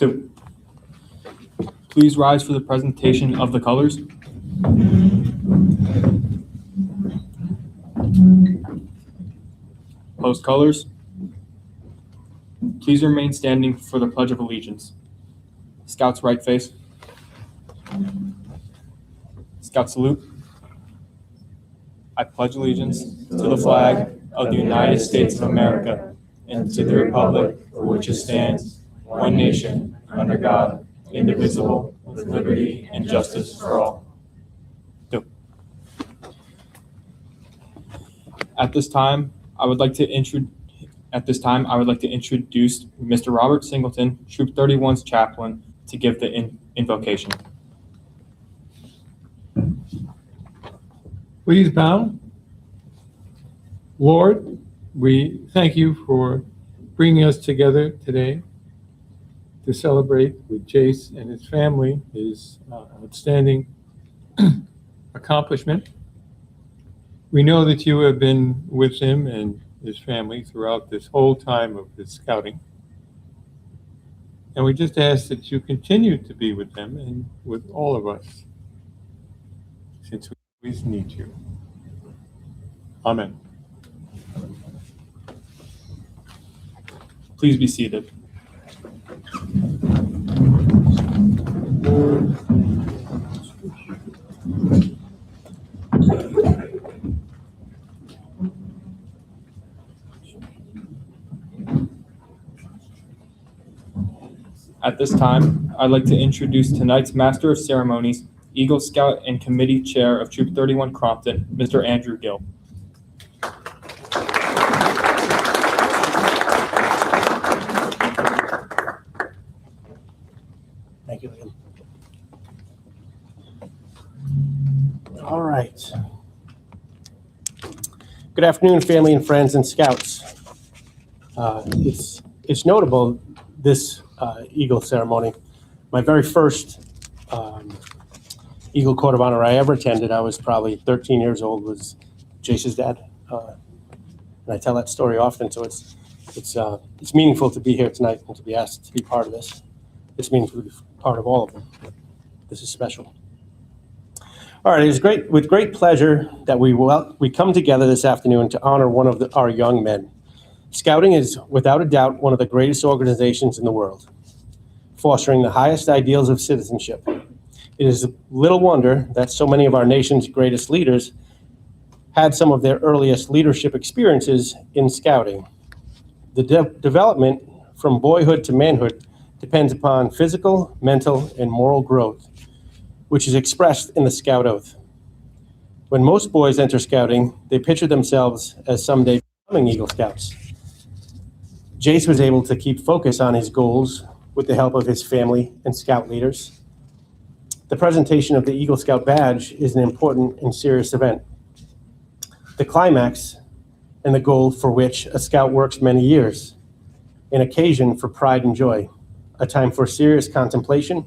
2. Please rise for the presentation of the colors. Post colors. Please remain standing for the Pledge of Allegiance. Scouts right face. Scout salute. I pledge allegiance to the flag of the United States of America and to the republic for which it stands, one nation, under God, indivisible, with liberty and justice for all. 2. At this time, I would like to introduce Mr. Robert Singleton, Troop 31's chaplain, to give the invocation. Please bow. Lord, we thank you for bringing us together today to celebrate with Jayce and his family, his outstanding accomplishment. We know that you have been with him and his family throughout this whole time of his scouting. And we just ask that you continue to be with them and with all of us, since we always need you. Amen. Please be seated. At this time, I'd like to introduce tonight's Master of Ceremonies, Eagle Scout and Committee Chair of Troop 31 Crompton, Mr. Andrew Gill. Thank you, Liam. All right. Good afternoon, family and friends and scouts. It's notable, this Eagle ceremony. My very first Eagle Court of Honor I ever attended, I was probably 13 years old, was Jayce's dad. And I tell that story often, so it's meaningful to be here tonight and to be asked to be part of this. It's meaningful to be part of all of them. This is special. All right, it is with great pleasure that we come together this afternoon to honor one of our young men. Scouting is, without a doubt, one of the greatest organizations in the world, fostering the highest ideals of citizenship. It is little wonder that so many of our nation's greatest leaders had some of their earliest leadership experiences in scouting. The development from boyhood to manhood depends upon physical, mental, and moral growth, which is expressed in the Scout Oath. When most boys enter scouting, they picture themselves as someday becoming Eagle Scouts. Jayce was able to keep focus on his goals with the help of his family and scout leaders. The presentation of the Eagle Scout badge is an important and serious event. The climax and the goal for which a scout works many years, an occasion for pride and joy, a time for serious contemplation.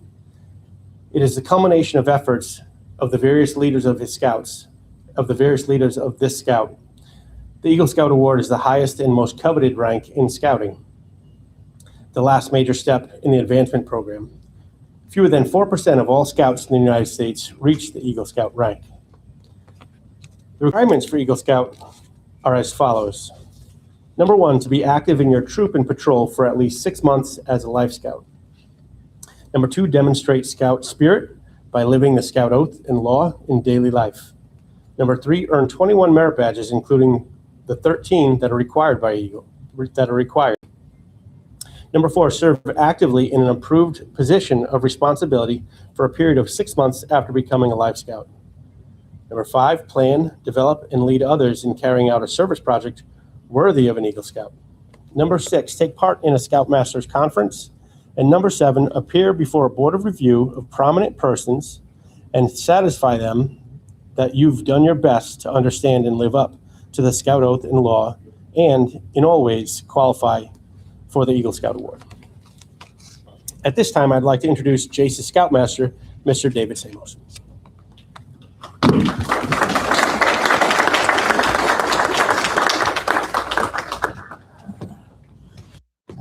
It is the culmination of efforts of the various leaders of his scouts, of the various leaders of this scout. The Eagle Scout Award is the highest and most coveted rank in scouting, the last major step in the advancement program. Fewer than 4% of all scouts in the United States reach the Eagle Scout rank. The requirements for Eagle Scout are as follows. Number 1, to be active in your troop and patrol for at least 6 months as a Life Scout. Number 2, demonstrate Scout spirit by living the Scout Oath and law in daily life. Number 3, earn 21 merit badges, including the 13 that are required by Eagle, Number 4, serve actively in an approved position of responsibility for a period of 6 months after becoming a Life Scout. Number 5, plan, develop, and lead others in carrying out a service project worthy of an Eagle Scout. Number 6, take part in a Scoutmasters Conference. And number 7, appear before a board of review of prominent persons and satisfy them that you've done your best to understand and live up to the Scout Oath and law, and in all ways qualify for the Eagle Scout Award. At this time, I'd like to introduce Jayce's Scoutmaster, Mr. David Samos.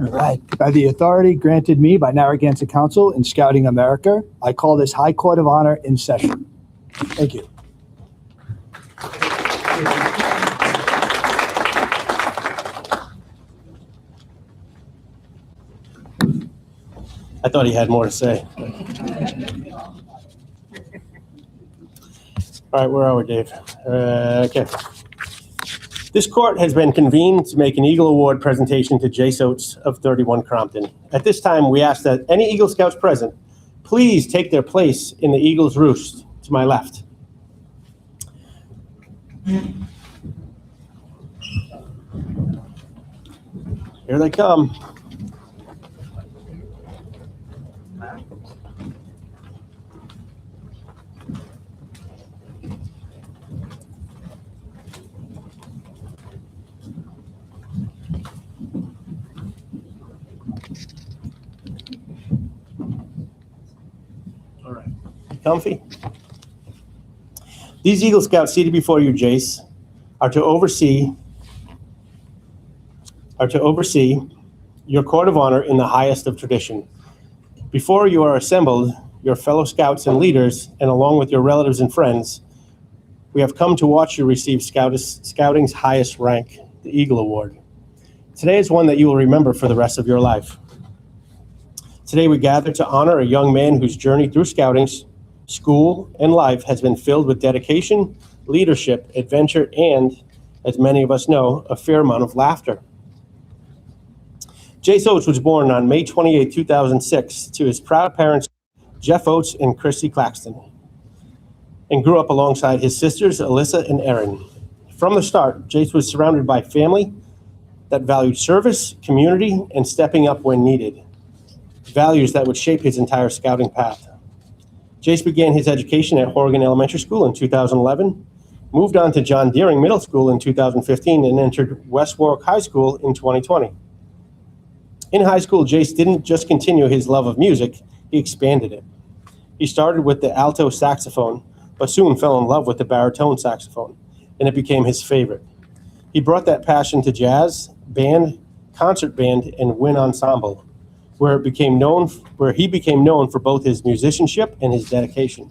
All right. By the authority granted me by Narragansett Council in Scouting America, I call this High Court of Honor in session. Thank you. I thought he had more to say. All right, where are we, Dave? Okay. This court has been convened to make an Eagle Award presentation to Jayce Oates of 31 Crompton. At this time, we ask that any Eagle Scouts present please take their place in the Eagle's Roost to my left. Here they come. All right. Comfy? These Eagle Scouts seated before you, Jayce, are to oversee your court of honor in the highest of tradition. Before you are assembled, your fellow scouts and leaders, and along with your relatives and friends, we have come to watch you receive Scouting's highest rank, the Eagle Award. Today is one that you will remember for the rest of your life. Today we gather to honor a young man whose journey through Scouting, school, and life has been filled with dedication, leadership, adventure, and, as many of us know, a fair amount of laughter. Jayce Oates was born on May 28, 2006, to his proud parents, Jeff Oates and Christy Claxton, and grew up alongside his sisters, Alyssa and Erin. From the start, Jayce was surrounded by family that valued service, community, and stepping up when needed, values that would shape his entire Scouting path. Jayce began his education at Horgan Elementary School in 2011, moved on to John Deering Middle School in 2015, and entered West Warwick High School in 2020. In high school, Jayce didn't just continue his love of music, he expanded it. He started with the alto saxophone, but soon fell in love with the baritone saxophone, and it became his favorite. He brought that passion to jazz, band, concert band, and wind ensemble, where he became known for both his musicianship and his dedication.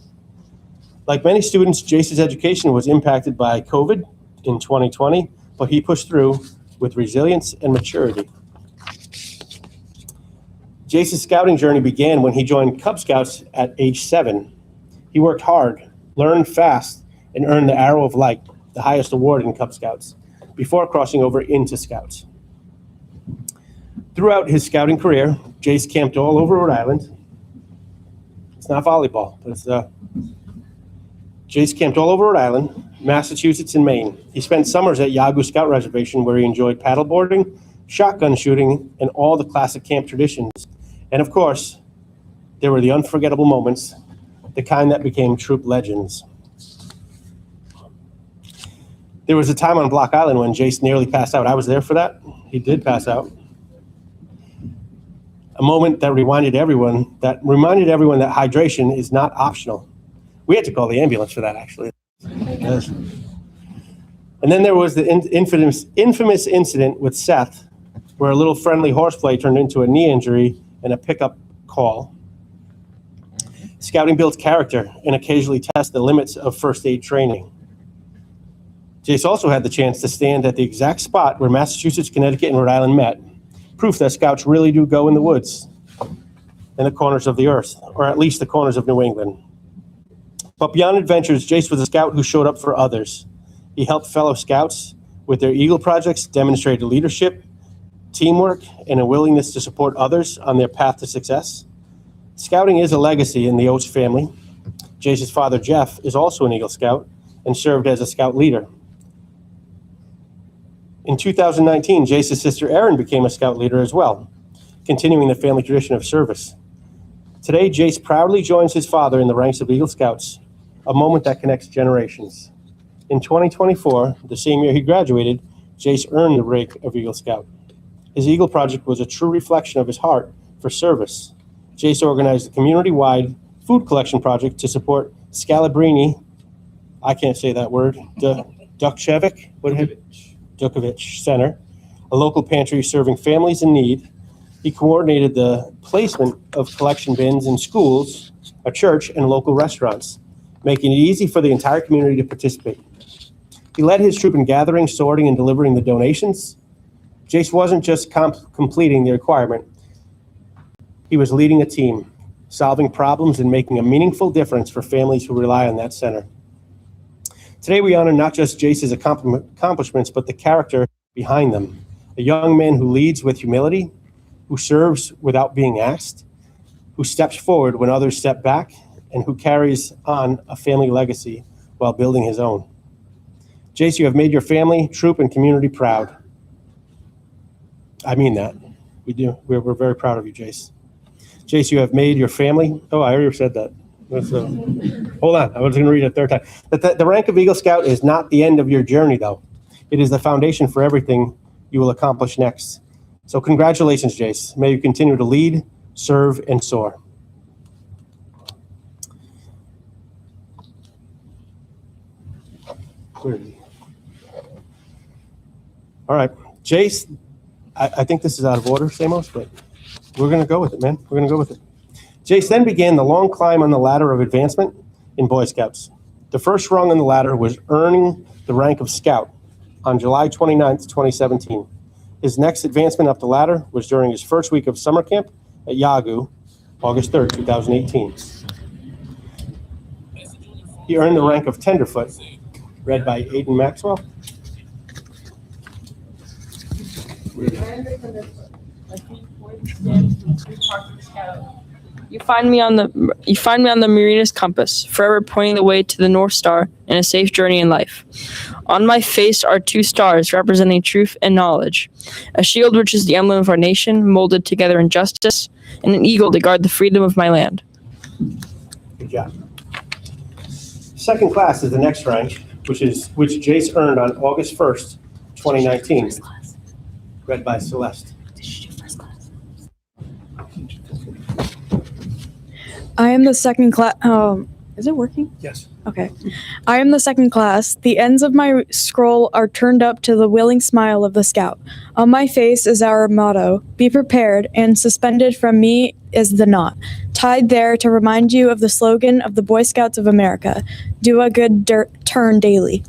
Like many students, Jayce's education was impacted by COVID in 2020, but he pushed through with resilience and maturity. Jayce's Scouting journey began when he joined Cub Scouts at age 7. He worked hard, learned fast, and earned the Arrow of Light, the highest award in Cub Scouts, before crossing over into Scouts. Throughout his Scouting career, Jayce camped all over Rhode Island. It's not volleyball, but it's Jayce camped all over Rhode Island, Massachusetts, and Maine. He spent summers at Yahoo Scout Reservation, where he enjoyed paddleboarding, shotgun shooting, and all the classic camp traditions. And of course, there were the unforgettable moments, the kind that became troop legends. There was a time on Block Island when Jayce nearly passed out. I was there for that. He did pass out. A moment that reminded everyone that hydration is not optional. We had to call the ambulance for that, actually. Yes. And then there was the infamous incident with Seth, where a little friendly horseplay turned into a knee injury and a pickup call. Scouting builds character and occasionally tests the limits of first aid training. Jayce also had the chance to stand at the exact spot where Massachusetts, Connecticut, and Rhode Island met, proof that Scouts really do go in the woods and the corners of the earth, or at least the corners of New England. But beyond adventures, Jayce was a Scout who showed up for others. He helped fellow Scouts with their Eagle projects, demonstrated leadership, teamwork, and a willingness to support others on their path to success. Scouting is a legacy in the Oates family. Jayce's father, Jeff, is also an Eagle Scout and served as a Scout leader. In 2019, Jayce's sister, Erin, became a Scout leader as well, continuing the family tradition of service. Today, Jayce proudly joins his father in the ranks of Eagle Scouts, a moment that connects generations. In 2024, the same year he graduated, Jayce earned the rank of Eagle Scout. His Eagle project was a true reflection of his heart for service. Jayce organized a community-wide food collection project to support Scalabrini, I can't say that word, Dukovich Center, a local pantry serving families in need. He coordinated the placement of collection bins in schools, a church, and local restaurants, making it easy for the entire community to participate. He led his troop in gathering, sorting, and delivering the donations. Jayce wasn't just completing the requirement. He was leading a team, solving problems and making a meaningful difference for families who rely on that center. Today, we honor not just Jayce's accomplishments, but the character behind them. A young man who leads with humility, who serves without being asked, who steps forward when others step back, and who carries on a family legacy while building his own. Jayce, you have made your family, troop, and community proud. I mean that. We do. We're very proud of you, Jayce. Jayce, you have made your family. Oh, I already said that. Hold on. I was going to read it a third time. The rank of Eagle Scout is not the end of your journey, though. It is the foundation for everything you will accomplish next. So congratulations, Jayce. May you continue to lead, serve, and soar. Clearly. All right. Jayce, I think this is out of order, Samos, but we're going to go with it, man. We're going to go with it. Jayce then began the long climb on the ladder of advancement in Boy Scouts. The first rung on the ladder was earning the rank of Scout on July 29th, 2017. His next advancement up the ladder was during his first week of summer camp at Yagu, August 3rd, 2018. He earned the rank of Tenderfoot, read by Aiden Maxwell. You find me on the Marina's compass, forever pointing the way to the North Star and a safe journey in life. On my face are 2 stars representing truth and knowledge, a shield which is the emblem of our nation, molded together in justice, and an eagle to guard the freedom of my land. Good job. Second class is the next rank, which Jayce earned on August 1st, 2019, read by Celeste. I am the second class. Is it working? Yes. Okay. I am the second class. The ends of my scroll are turned up to the willing smile of the scout. On my face is our motto, be prepared, and suspended from me is the knot, tied there to remind you of the slogan of the Boy Scouts of America, do a good turn daily.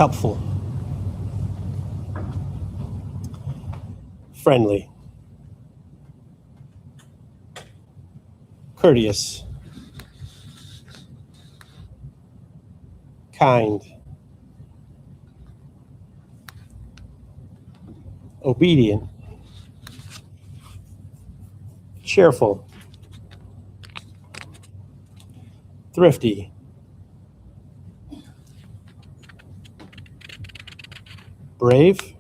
helpful, friendly, courteous, kind, obedient, cheerful, thrifty, brave,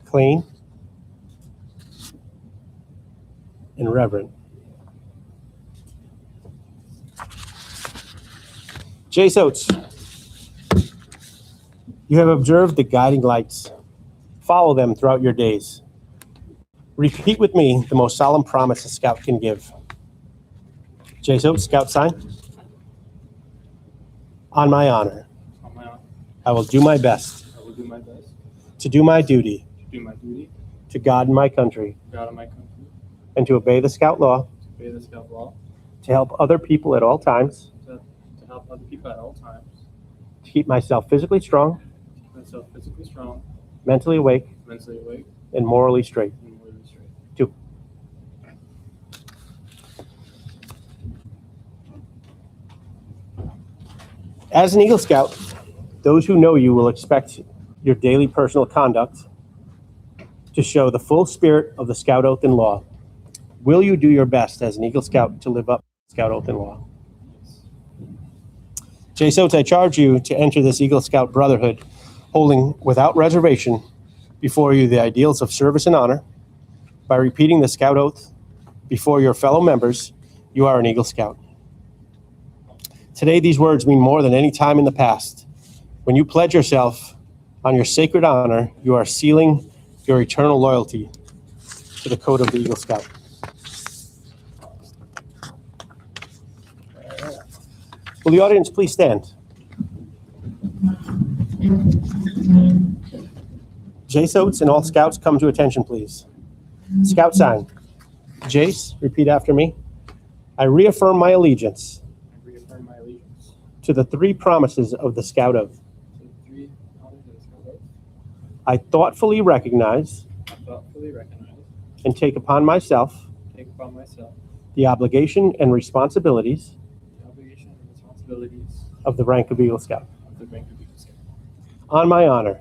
clean, and reverent. Jayce Oates, you have observed the guiding lights. Follow them throughout your days. Repeat with me the most solemn promise a scout can give. Jayce Oates, scout sign. On my honor, On my honor, I will do my best I will do my best to do my duty to do my duty to God and my country, to God and my country, and to obey the scout law, to obey the scout law, to help other people at all times, to help other people at all times, to keep myself physically strong, to keep myself physically strong, mentally awake, mentally awake, and morally straight. and morally straight. Two. As an Eagle Scout, those who know you will expect your daily personal conduct to show the full spirit of the Scout Oath and Law. Will you do your best as an Eagle Scout to live up to the Scout Oath and Law? Jayce Oates, I charge you to enter this Eagle Scout brotherhood, holding without reservation before you the ideals of service and honor. By repeating the Scout Oath before your fellow members, you are an Eagle Scout. Today, these words mean more than any time in the past. When you pledge yourself on your sacred honor, you are sealing your eternal loyalty to the code of the Eagle Scout. Will the audience please stand? Jayce Oates and all Scouts come to attention, please. Scout sign. Jayce, repeat after me. I reaffirm my allegiance I reaffirm my allegiance to the three promises of the Scout Oath. to the three honors of the Scout Oath. I thoughtfully recognize I thoughtfully recognize, and take upon myself take upon myself the obligation and responsibilities the obligation and responsibilities of the rank of Eagle Scout. of the rank of Eagle Scout. On my honor,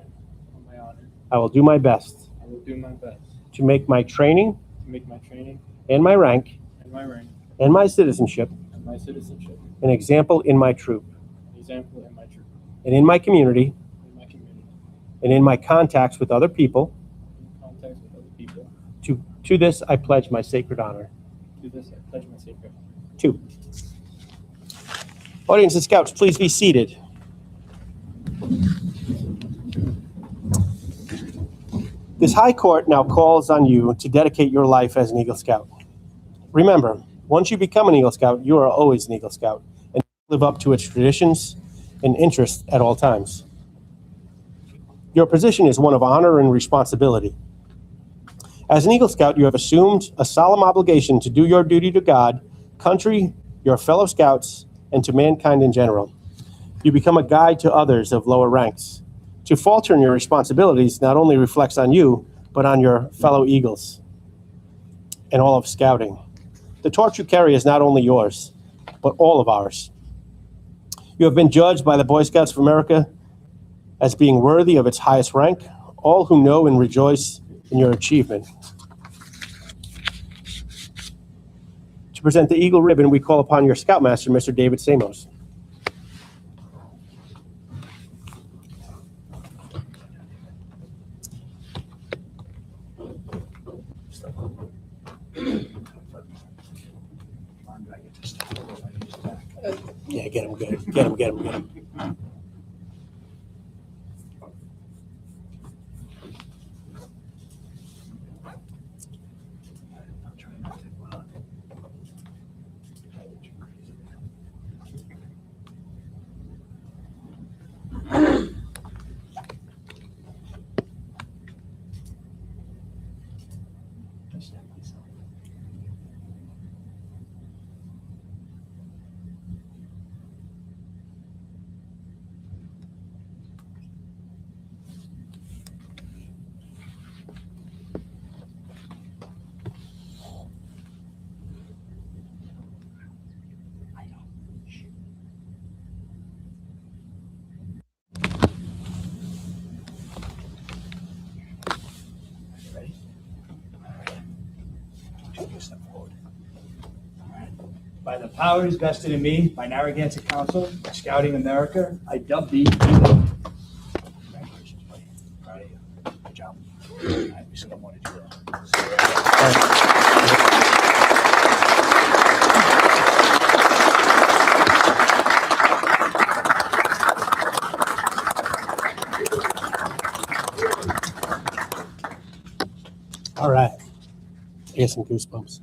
On my honor, I will do my best I will do my best to make my training to make my training and my rank and my rank and my citizenship and my citizenship an example in my troop an example in my troop, and in my community in my community, and in my contacts with other people. in contact with other people. To this, I pledge my sacred honor. To this, I pledge my sacred honor. 2. Audience and Scouts, please be seated. This High Court now calls on you to dedicate your life as an Eagle Scout. Remember, once you become an Eagle Scout, you are always an Eagle Scout and live up to its traditions and interests at all times. Your position is one of honor and responsibility. As an Eagle Scout, you have assumed a solemn obligation to do your duty to God, country, your fellow Scouts, and to mankind in general. You become a guide to others of lower ranks. To falter in your responsibilities not only reflects on you, but on your fellow Eagles and all of Scouting. The torch you carry is not only yours, but all of ours. You have been judged by the Boy Scouts of America as being worthy of its highest rank, all who know and rejoice in your achievement. To present the Eagle Ribbon, we call upon your Scoutmaster, Mr. David Samos. Yeah, get him good. Get him. Step forward. All right. By the powers vested in me by Narragansett Council, Scouting America, I dub thee Eagle. Congratulations, buddy. Proud of you. Good job. All right, we still want to do All right. I get some goosebumps.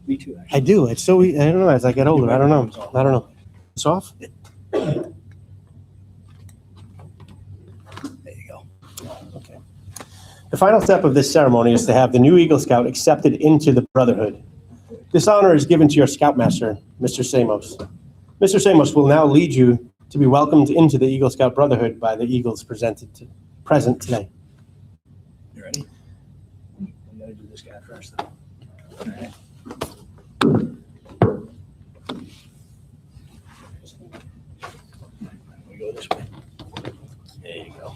Me too, actually. I do. It's so, I don't know, as I get older, I don't know. It's off? There you go. Okay. The final step of this ceremony is to have the new Eagle Scout accepted into the Brotherhood. This honor is given to your Scoutmaster, Mr. Samos. Mr. Samos will now lead you to be welcomed into the Eagle Scout Brotherhood by the Eagles present today. You ready? We gotta do this guy first, though. All right. We go this way. There you go.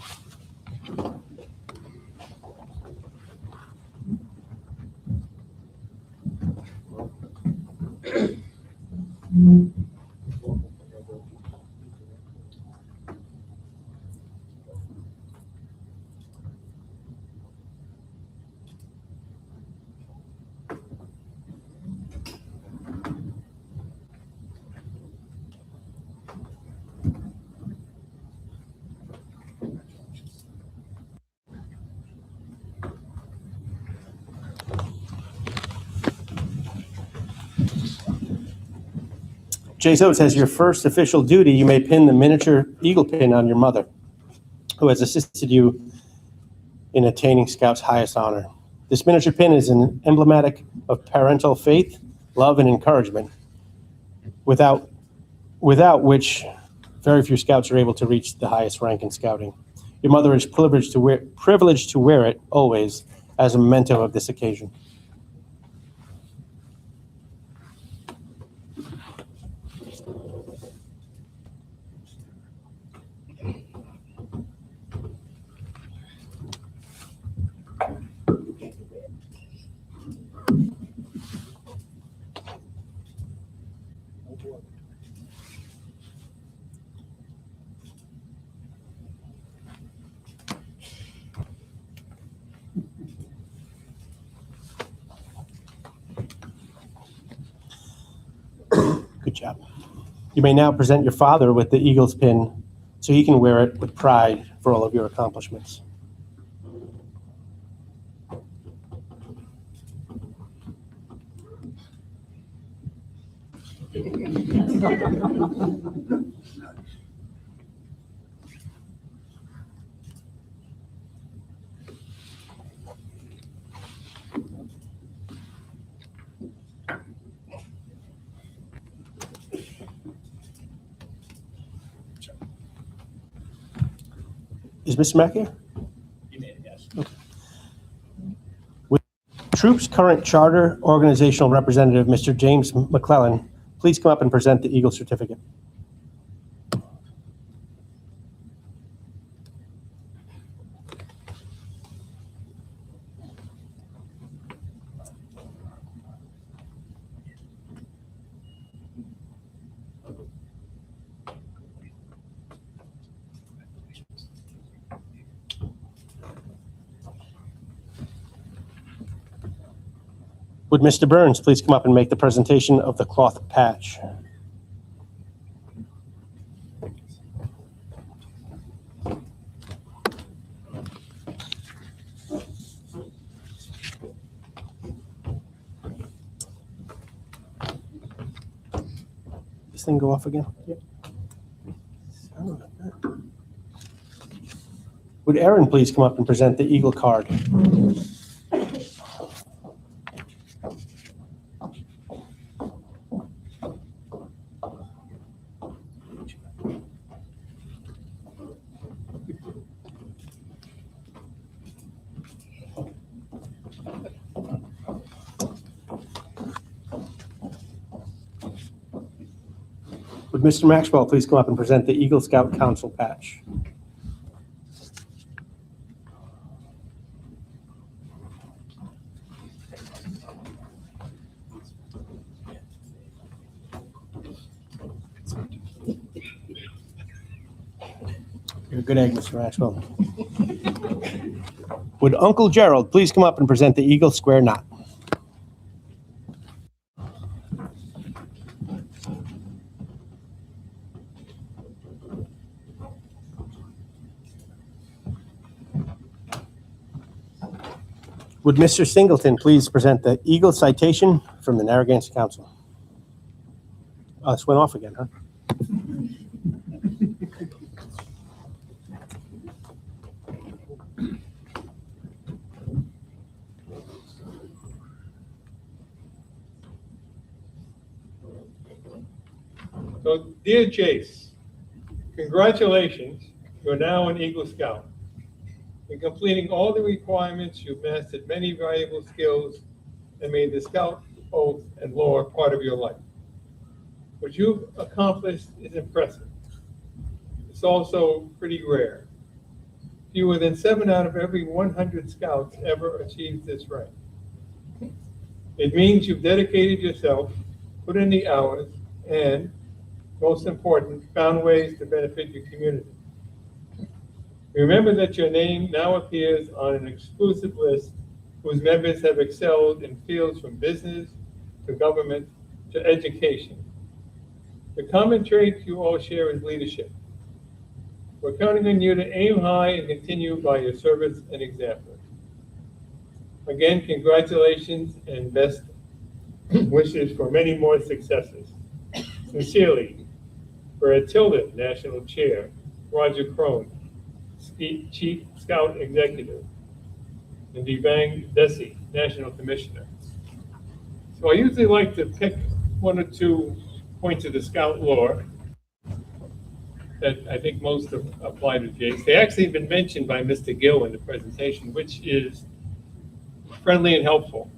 Jayce Oates, as your first official duty, you may pin the miniature eagle pin on your mother, who has assisted you in attaining Scout's highest honor. This miniature pin is an emblematic of parental faith, love, and encouragement, without which very few Scouts are able to reach the highest rank in Scouting. Your mother is privileged to wear it always as a memento of this occasion. Good job. You may now present your father with the Eagles pin so he can wear it with pride for all of your accomplishments. Is Mr. Mack here? You made it, yes. Okay. With Troop's current charter organizational representative, Mr. James McClellan, please come up and present the Eagle certificate. Would Mr. Burns please come up and make the presentation of the cloth patch? This thing go off again? Yep. Would Aaron please come up and present the Eagle card? Would Mr. Maxwell please come up and present the Eagle Scout Council patch? You're a good egg, Mr. Maxwell. Would Uncle Gerald please come up and present the Eagle Square knot? Would Mr. Singleton please present the Eagle citation from the Narragansett Council? Oh, this went off again, huh? So, dear Jayce, congratulations, you're now an Eagle Scout. In completing all the requirements, you've mastered many valuable skills and made the Scout oath and lore part of your life. What you've accomplished is impressive. It's also pretty rare. Fewer than 7 out of every 100 Scouts ever achieved this rank. It means you've dedicated yourself, put in the hours, and, most important, found ways to benefit your community. Remember that your name now appears on an exclusive list whose members have excelled in fields from business to government to education. The common trait you all share is leadership. We're counting on you to aim high and continue by your service and example. Again, congratulations and best wishes for many more successes. Sincerely, for Tilden National Chair, Roger Crone, Chief Scout Executive, and Devang Desi, National Commissioner. So I usually like to pick 1 or 2 points of the Scout lore that I think most apply to Jayce. They actually have been mentioned by Mr. Gill in the presentation, which is friendly and helpful.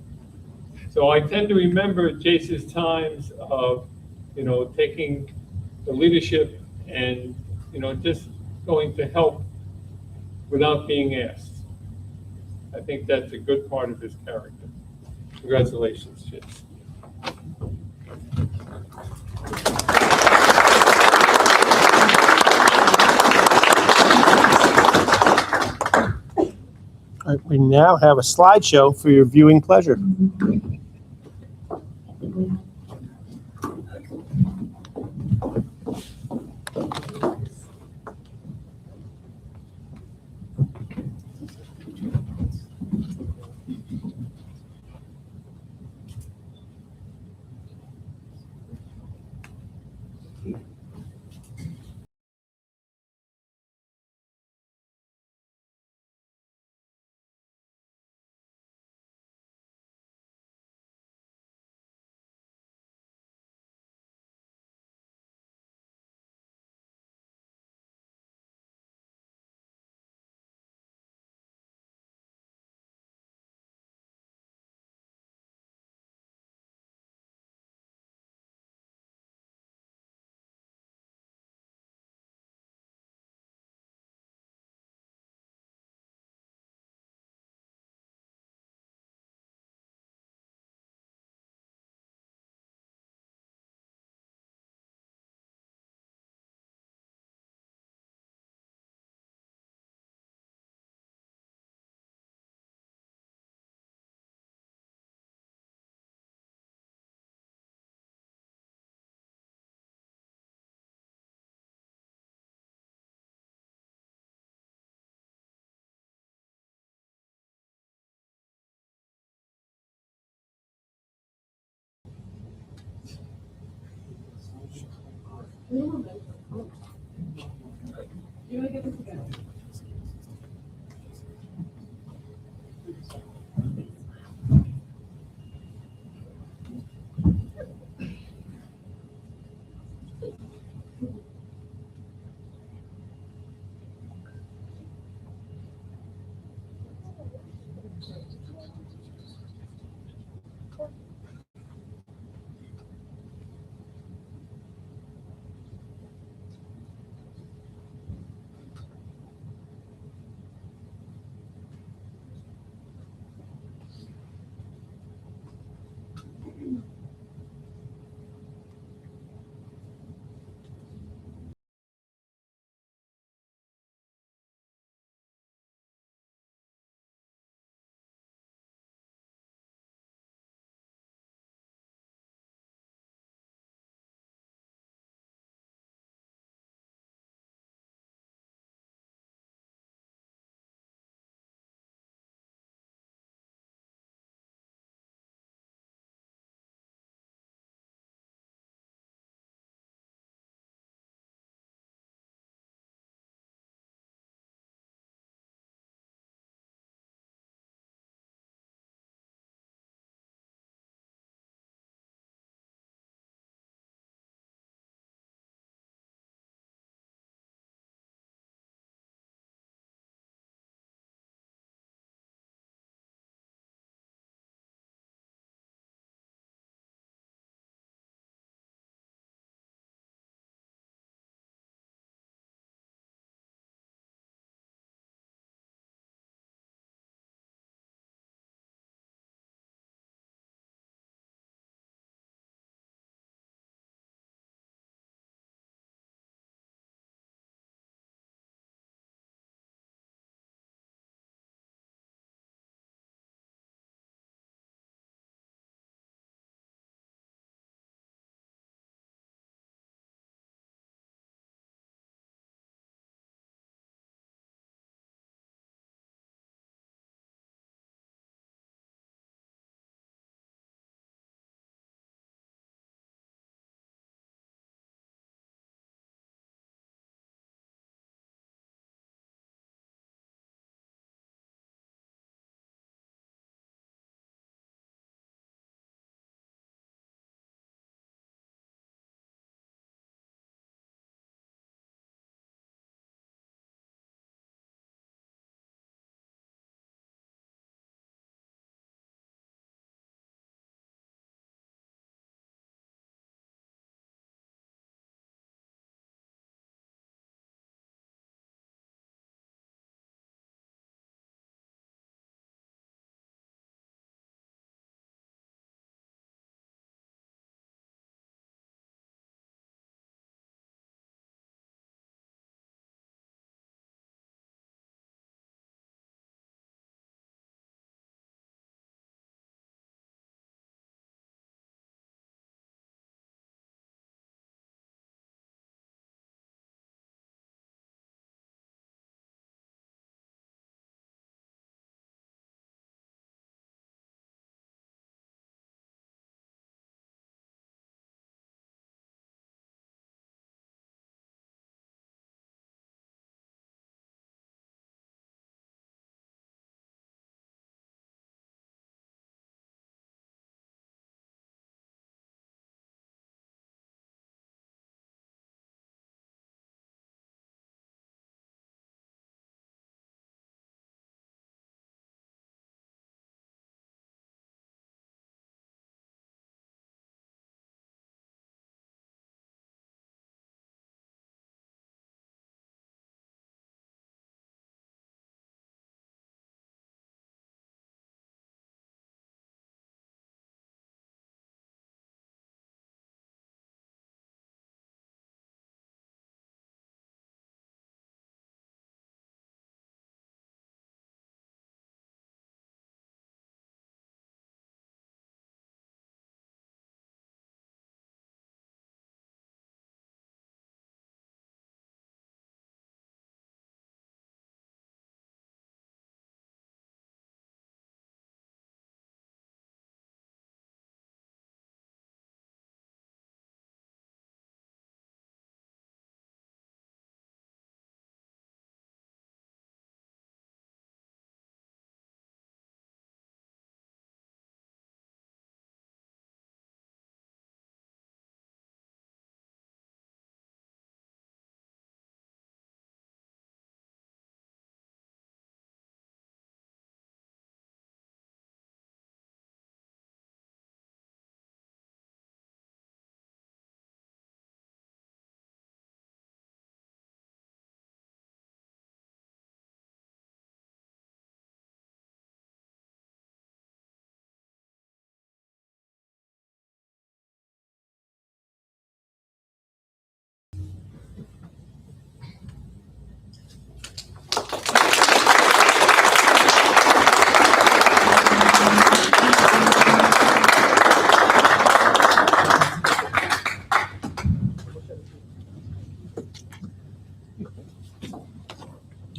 So I tend to remember Jayce's times of, taking the leadership and, just going to help without being asked. I think that's a good part of his character. Congratulations, Jayce. All right, we now have a slideshow for your viewing pleasure.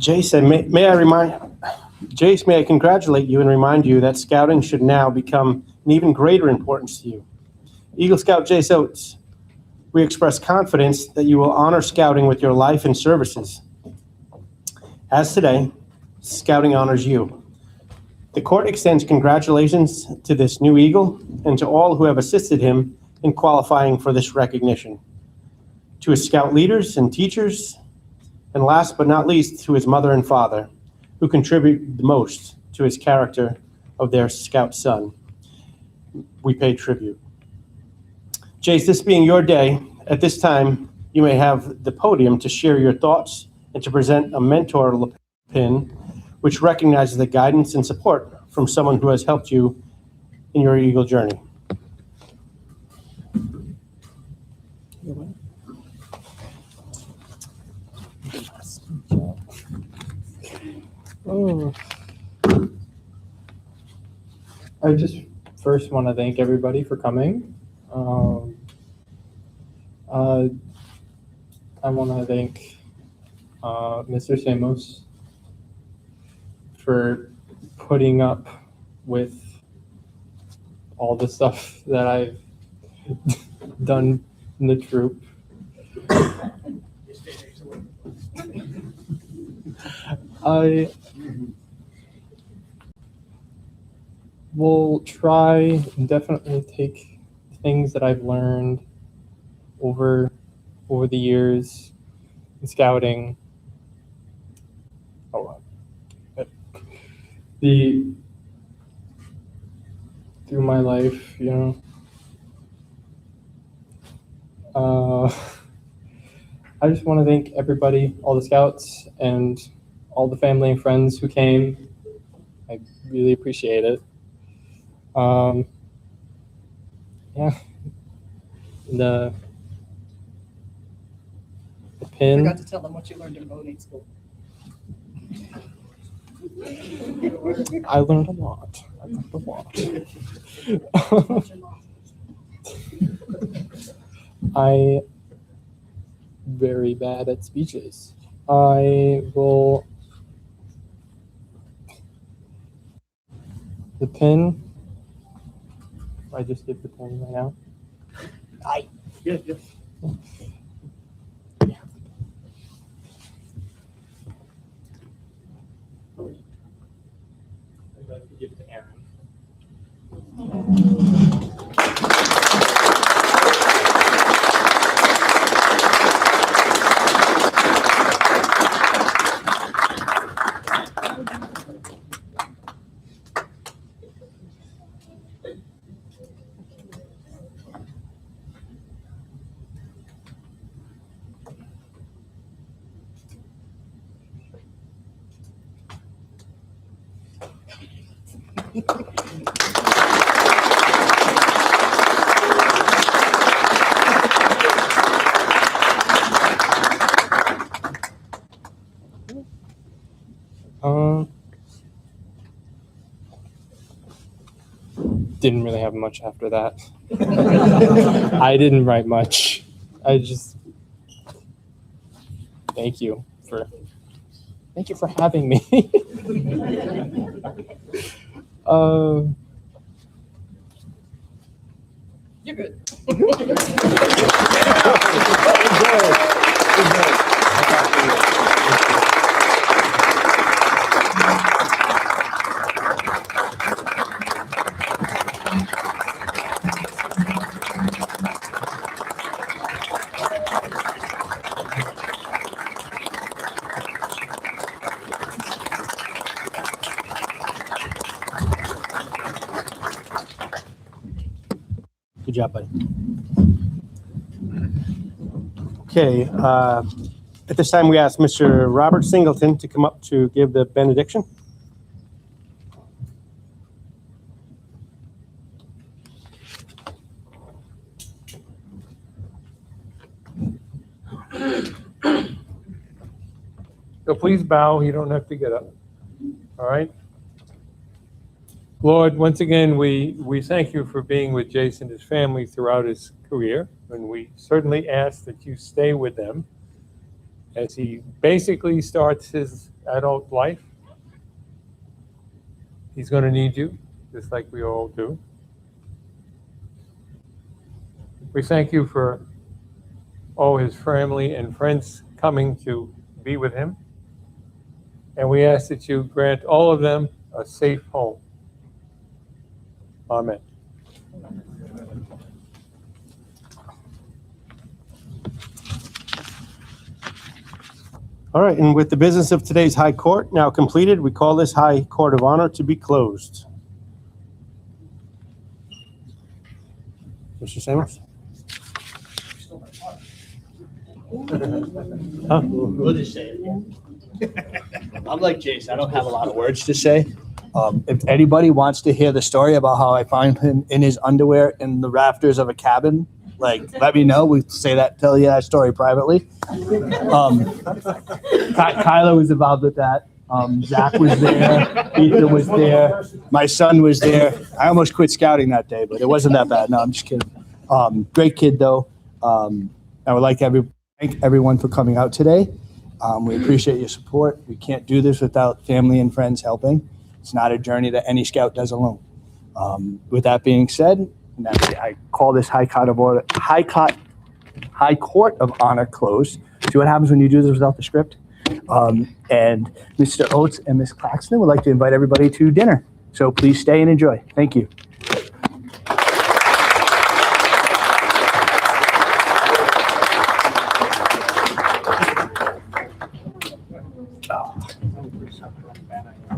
Jayce, may I congratulate you and remind you that scouting should now become an even greater importance to you. Eagle Scout Jayce Oates, we express confidence that you will honor scouting with your life and services. As today, scouting honors you. The court extends congratulations to this new Eagle and to all who have assisted him in qualifying for this recognition. To his Scout leaders and teachers, and last but not least, to his mother and father, who contribute the most to his character of their Scout son, we pay tribute. Jayce, this being your day, at this time, you may have the podium to share your thoughts and to present a mentor pin, which recognizes the guidance and support from someone who has helped you in your Eagle journey. Oh. I just first want to thank everybody for coming. I want to thank Mr. Samos for putting up with all the stuff that I've done in the troop. I will try and definitely take things that I've learned over the years in scouting. Through my life, you know. I just want to thank everybody, all the scouts and all the family and friends who came. I really appreciate it. Yeah, the pin. I forgot to tell them what you learned in boating school. I learned a lot. I very bad at speeches. I will. The pin. I just give the pin right now. Yeah. I'd like to give it to Aaron. Didn't really have much after that. I didn't write much. I just thank you for having me. You're good. Good job, buddy. Okay, at this time we ask Mr. Robert Singleton to come up to give the benediction. So please bow. You don't have to get up. All right. Lord, once again, we thank you for being with Jayce and his family throughout his career, and we certainly ask that you stay with them as he basically starts his adult life. He's going to need you, just like we all do. We thank you for all his family and friends coming to be with him. And we ask that you grant all of them a safe home. Amen. All right, and with the business of today's High Court now completed, we call this High Court of Honor to be closed. Mr. Samos? Huh? We'll just say it again. I'm like Jayce. I don't have a lot of words to say. If anybody wants to hear the story about how I found him in his underwear in the rafters of a cabin, like, let me know. We tell you that story privately. Kyler was involved with that. Zach was there. Ethan was there. My son was there. I almost quit scouting that day, but it wasn't that bad. No, I'm just kidding. Great kid, though. I would like to thank everyone for coming out today. We appreciate your support. We can't do this without family and friends helping. It's not a journey that any scout does alone. With that being said, I call this High Court of Honor closed. See what happens when you do this without the script? And Mr. Oates and Ms. Claxton would like to invite everybody to dinner. So please stay and enjoy. Thank you.